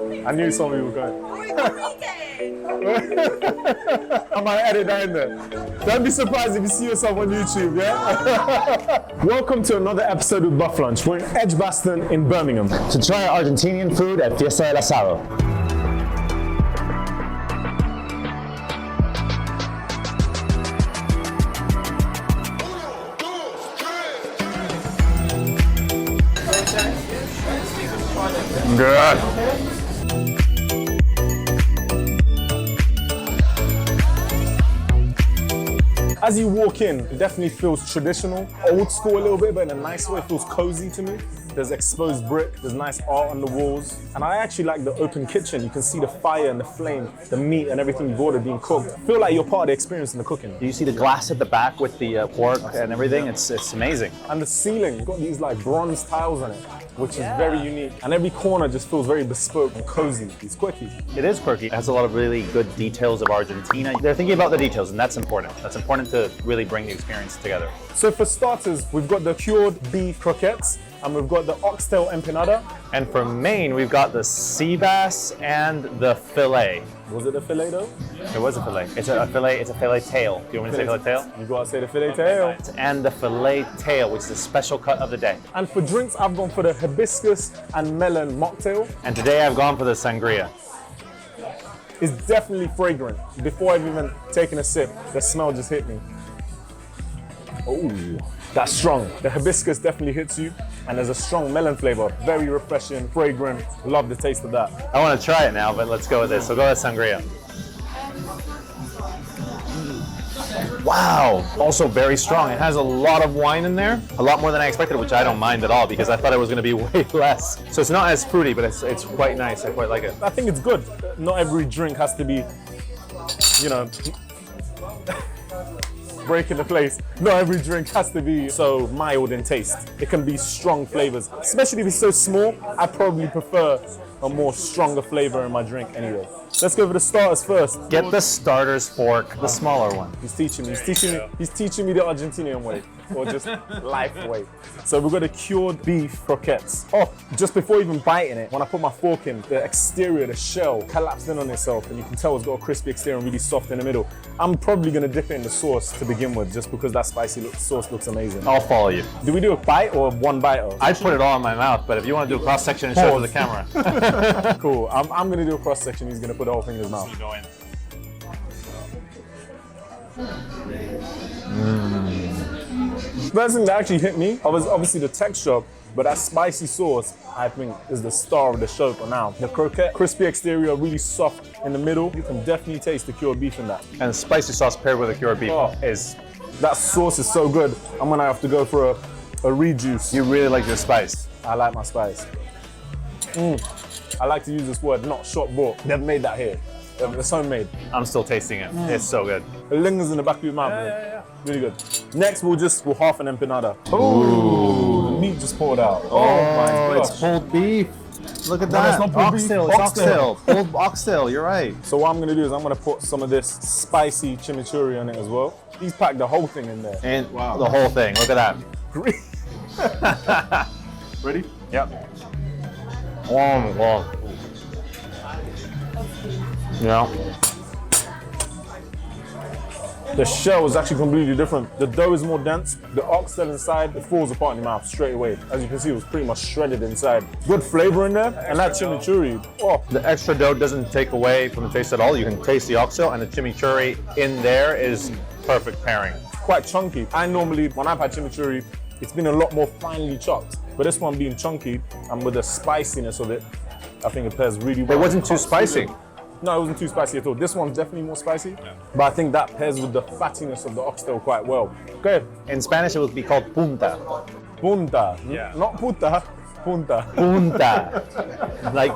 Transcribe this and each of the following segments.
I knew somebody was going. I might edit that in there. Don't be surprised if you see yourself on YouTube, yeah? Welcome to another episode of Buff Lunch. We're in Edgbaston in Birmingham. To try Argentinian food at Fiesta del Asado. Good. As you walk in, it definitely feels traditional, old school a little bit, but in a nice way. It feels cozy to me. There's exposed brick, there's nice art on the walls. And I actually like the open kitchen. You can see the fire and the flame, the meat and everything you've ordered being cooked. I feel like you're part of the experience in the cooking. Do you see the glass at the back with the pork and everything? It's amazing. And the ceiling, you've got these like bronze tiles on it, which is very unique. And every corner just feels very bespoke and cozy. It's quirky. It is quirky. It has a lot of really good details of Argentina. They're thinking about the details, and that's important. That's important to really bring the experience together. So for starters, we've got the cured beef croquettes, and we've got the oxtail empanada. And for main, we've got the sea bass and the fillet. Was it the filet though? It was a fillet. It's a fillet. It's a fillet tail. Do you want me to say fillet tail? You gotta say the filet tail. And the fillet tail, which is a special cut of the day. And for drinks, I've gone for the hibiscus and melon mocktail. And today I've gone for the sangria. It's definitely fragrant. Before I've even taken a sip, the smell just hit me. Oh, that's strong. The hibiscus definitely hits you, and there's a strong melon flavor. Very refreshing, fragrant. Love the taste of that. I want to try it now, but let's go with this. So go with sangria. Wow, also very strong. It has a lot of wine in there, a lot more than I expected, which I don't mind at all because I thought it was going to be way less. So it's not as fruity, but it's quite nice. I quite like it. I think it's good. Not every drink has to be, you know, breaking the place. Not every drink has to be so mild in taste. It can be strong flavors. Especially if it's so small, I probably prefer a more stronger flavor in my drink anyway. Let's go for the starters first. Get the starters fork, the smaller one. He's teaching me the Argentinian way, or just life way. So we've got the cured beef croquettes. Oh, just before even biting it, when I put my fork in, the exterior, the shell, collapsed in on itself, and you can tell it's got a crispy exterior and really soft in the middle. I'm probably gonna dip it in the sauce to begin with, just because that spicy sauce looks amazing. I'll follow you. Do we do a bite or one bite? I'd put it all in my mouth, but if you want to do a cross section and show it to the camera. Cool. I'm gonna do a cross section. He's gonna put the whole thing in his mouth. First thing that actually hit me was obviously the texture, but that spicy sauce, I think, is the star of the show for now. The croquette, crispy exterior, really soft in the middle. You can definitely taste the cured beef in that. And the spicy sauce paired with the cured beef is... That sauce is so good. I'm gonna have to go for a rejuice. You really like your spice. I like my spice. I like to use this word, not shop bought. They've made that here. It's homemade. I'm still tasting it. It's so good. It lingers in the back of your mouth. Yeah. Really good. Next, we'll half an empanada. Ooh, the meat just poured out. Oh my gosh. It's pulled beef. Look at No, that. it's not pulled beef. Oxtail. It's Oxtail. oxtail. Pulled oxtail. You're right. So what I'm gonna do is I'm gonna put some of this spicy chimichurri on it as well. He's packed the whole thing in there. And the whole thing. Look at that. Ready? Yep. Oh. Yeah. The shell is actually completely different. The dough is more dense. The oxtail inside, it falls apart in your mouth straight away. As you can see, it was pretty much shredded inside. Good flavor in there, and that chimichurri. Oh, The extra dough doesn't take away from the taste at all. You can taste the oxtail, and the chimichurri in there is perfect pairing. quite chunky. I normally, when I've had chimichurri, it's been a lot more finely chopped. But this one being chunky and with the spiciness of it, I think it pairs really well. It wasn't too spicy. No, it wasn't too spicy at all. This one's definitely more spicy, but I think that pairs with the fattiness of the oxtail quite well. Okay. In Spanish, it would be called punta. Punta. Yeah. Not puta, punta. Punta. Like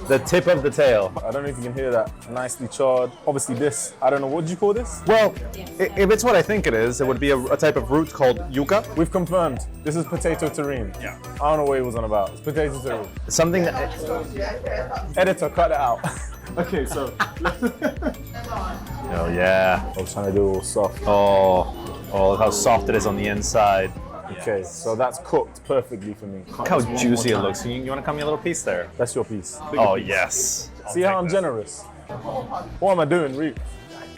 the tip of the tail. I don't know if you can hear that. Nicely charred. Obviously this, I don't know, what do you call this? Well, if it's what I think it is, it would be a type of root called yuca. We've confirmed. This is potato terrine. Yeah. I don't know what he was on about. It's potato terrine. Something that... Editor, cut it out. Okay, so. Oh, yeah. I was trying to do it all soft. Oh, look how soft it is on the inside. The Okay, so that's cooked perfectly for me. Look how juicy it looks. You want to cut me a little piece there? That's your piece. Oh, yes. See how I'm generous? What am I doing, Reek?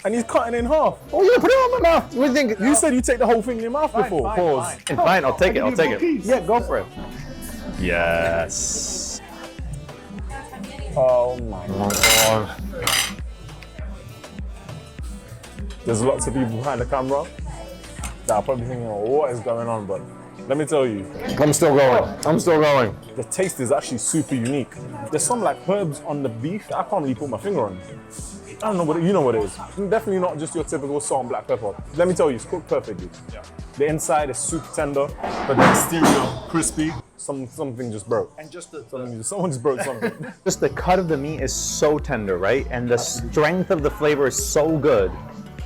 And he's cutting in half. Oh, yeah, put it on my mouth. What do you think? You said you take the whole thing in your mouth before. Pause. Fine, I'll take it. I'll take it. Yeah, go for it. Yes. Oh my God. There's lots of people behind the camera that are probably thinking, oh, what is going on? But let me tell you, I'm still going. I'm still going. the taste is actually super unique. There's some like herbs on the beef that I can't really put my finger on. I don't know what you know what it is. Definitely not just your typical salt and black pepper. Let me tell you, it's cooked perfectly. Yeah. The inside is super tender, but the exterior crispy. Something just broke. And someone just broke something. Just the cut of the meat is so tender, right? And the strength of the flavor is so good.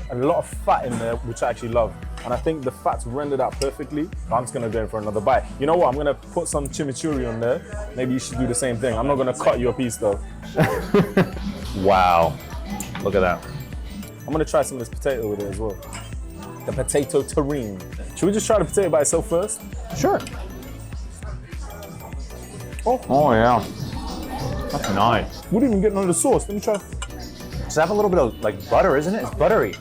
And a lot of fat in there, which I actually love. And I think the fat's rendered out perfectly. I'm just gonna go in for another bite. You know what? I'm gonna put some chimichurri on there. Maybe you should do the same thing. I'm not gonna cut you a piece though. Wow. Look at that. I'm gonna try some of this potato with it as well. The potato terrine. Should we just try the potato by itself first? Sure. Oh yeah. That's nice. We didn't even get none of the sauce. Let me try. Does it have a little bit of like butter, isn't it? It's buttery.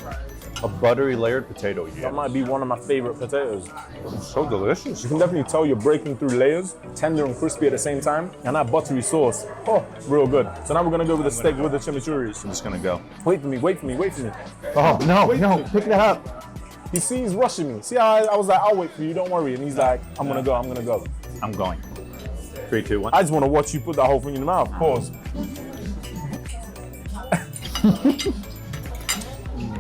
A buttery layered potato. Yeah. That might be one of my favorite potatoes. It's so delicious. You can definitely tell you're breaking through layers, tender and crispy at the same time, and that buttery sauce, oh, real good. So now we're gonna go with the steak with the chimichurri. I'm just gonna go. Wait for me, wait for me, wait for me. Oh no, no, pick that up. You see, he's rushing me. See how I was like, I'll wait for you, don't worry. And he's like, I'm gonna go, I'm gonna go. I'm going. 3, 2, 1. I just wanna watch you put that whole thing in your mouth. Pause.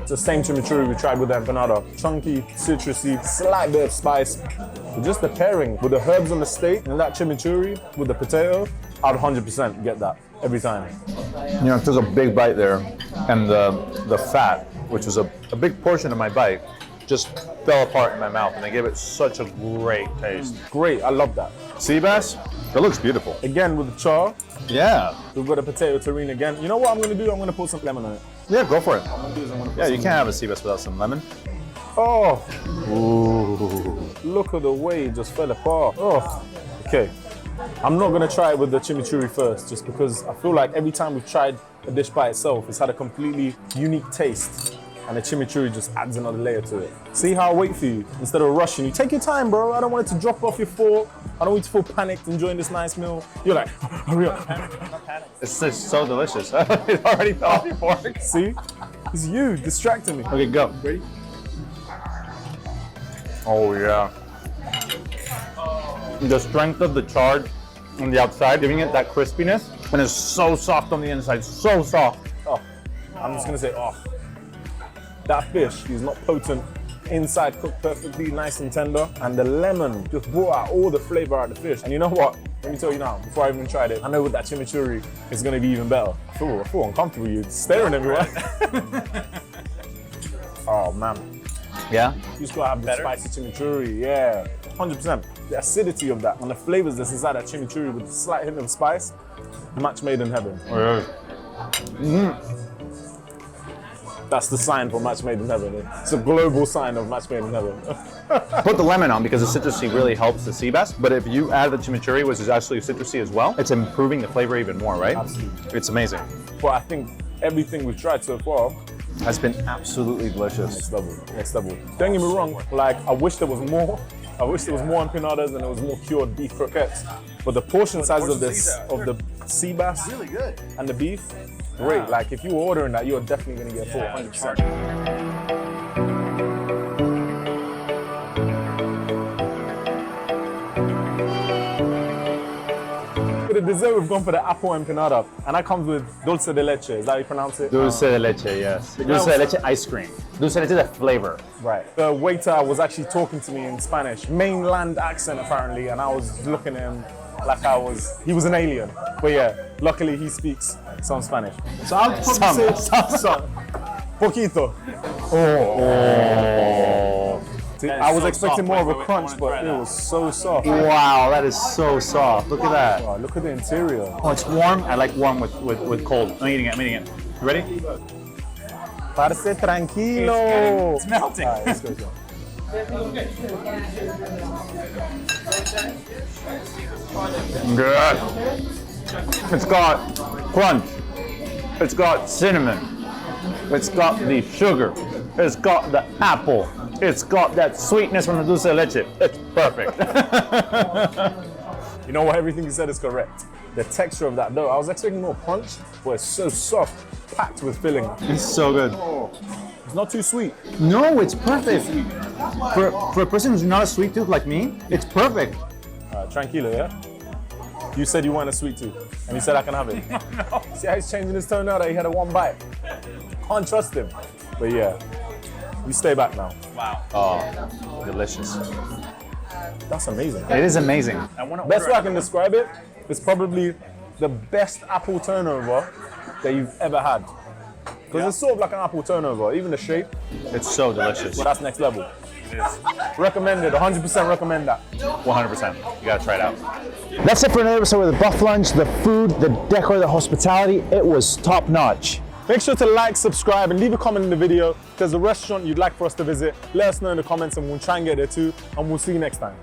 It's the same chimichurri we tried with the empanada. Chunky, citrusy, slight bit of spice. But just the pairing with the herbs on the steak and that chimichurri with the potato, I'd 100% get that every time. You know, there's a big bite there, and the fat, which was a big portion of my bite, just fell apart in my mouth, and they gave it such a great taste. Great, I love that. Sea bass, it looks beautiful. Again with the char, Yeah. we've got a potato terrine again. You know what I'm gonna do? I'm gonna put some lemon on it. Yeah, go for it. What I'm gonna do is I'm gonna put Yeah, you some- can't have a sea bass without some lemon. Oh, Ooh. look at the way it just fell apart. Oh, okay. I'm not gonna try it with the chimichurri first, just because I feel like every time we've tried a dish by itself, it's had a completely unique taste. And the chimichurri just adds another layer to it. See how I wait for you instead of rushing you. Take your time, bro. I don't want it to drop off your fork. I don't want you to feel panicked enjoying this nice meal. You're like, hurry up. It's just so delicious. It already fell off your fork. See? It's you distracting me. Okay, go. Ready? Oh yeah. The strength of the char on the outside, giving it that crispiness, and it's so soft on the inside, so soft. Oh, I'm just gonna say, oh. That fish is not potent. Inside cooked perfectly, nice and tender. And the lemon just brought out all the flavor out of the fish. And you know what? Let me tell you now, before I even tried it, I know with that chimichurri, it's gonna be even better. I feel uncomfortable, you're staring everywhere. Oh man. Yeah? You just gotta have the spicy chimichurri, yeah. 100%. The acidity of that and the flavors that's inside that chimichurri with a slight hint of spice, match made in heaven. That's the sign for match made in heaven. It's a global sign of match made in heaven. Put the lemon on because the citrusy really helps the sea bass, but if you add the chimichurri, which is actually citrusy as well, it's improving the flavor even more, right? Absolutely. It's amazing. But I think everything we've tried so far, Has been absolutely delicious. next level, next level. Don't get me wrong, like I wish there was more. I wish there was more empanadas and there was more cured beef croquettes. But the portion size of this, of the sea bass Really good. and the beef, great. Like if you were ordering that, you're definitely gonna get full, 100%. For the dessert, we've gone for the apple empanada, and that comes with dulce de leche. Is that how you pronounce it? Dulce de leche, yes. Dulce de leche ice cream. Dulce de leche is a flavor. Right. The waiter was actually talking to me in Spanish, mainland accent apparently, and I was looking at him like he was an alien. But yeah, luckily he speaks some Spanish. So I'll probably say some. Poquito. Oh. See, I was expecting more of a crunch, but it was so soft. Wow, that is so soft. Look at that. Wow, look at the interior. Oh, it's warm. I like warm with cold. I'm eating it. You ready? Parce tranquilo. It's melting. All right, let's go. Good. It's got crunch. It's got cinnamon. It's got the sugar. It's got the apple. It's got that sweetness from the dulce de leche. It's perfect. You know what? Everything you said is correct. The texture of that dough, I was expecting more punch, but it's so soft, packed with filling. It's so good. It's not too sweet. No, it's perfect. For a person who's not a sweet tooth like me, it's perfect. Tranquilo, yeah? You said you want a sweet tooth, and you said I can have it. No. See how he's changing his tone now that he had a one bite? Can't trust him. But yeah, you stay back now. Wow. Oh, delicious. That's amazing. It is amazing. Best way I can describe it, it's probably the best apple turnover that you've ever had. Because it's sort of like an apple turnover, even the shape, It's so delicious. but that's next level. It is. Recommended, 100% recommend that. 100%. You gotta try it out. That's it for another episode with the Buff Lunch. The food, the decor, the hospitality, it was top notch. Make sure to like, subscribe, and leave a comment in the video. If there's a restaurant you'd like for us to visit, let us know in the comments and we'll try and get there too. And we'll see you next time.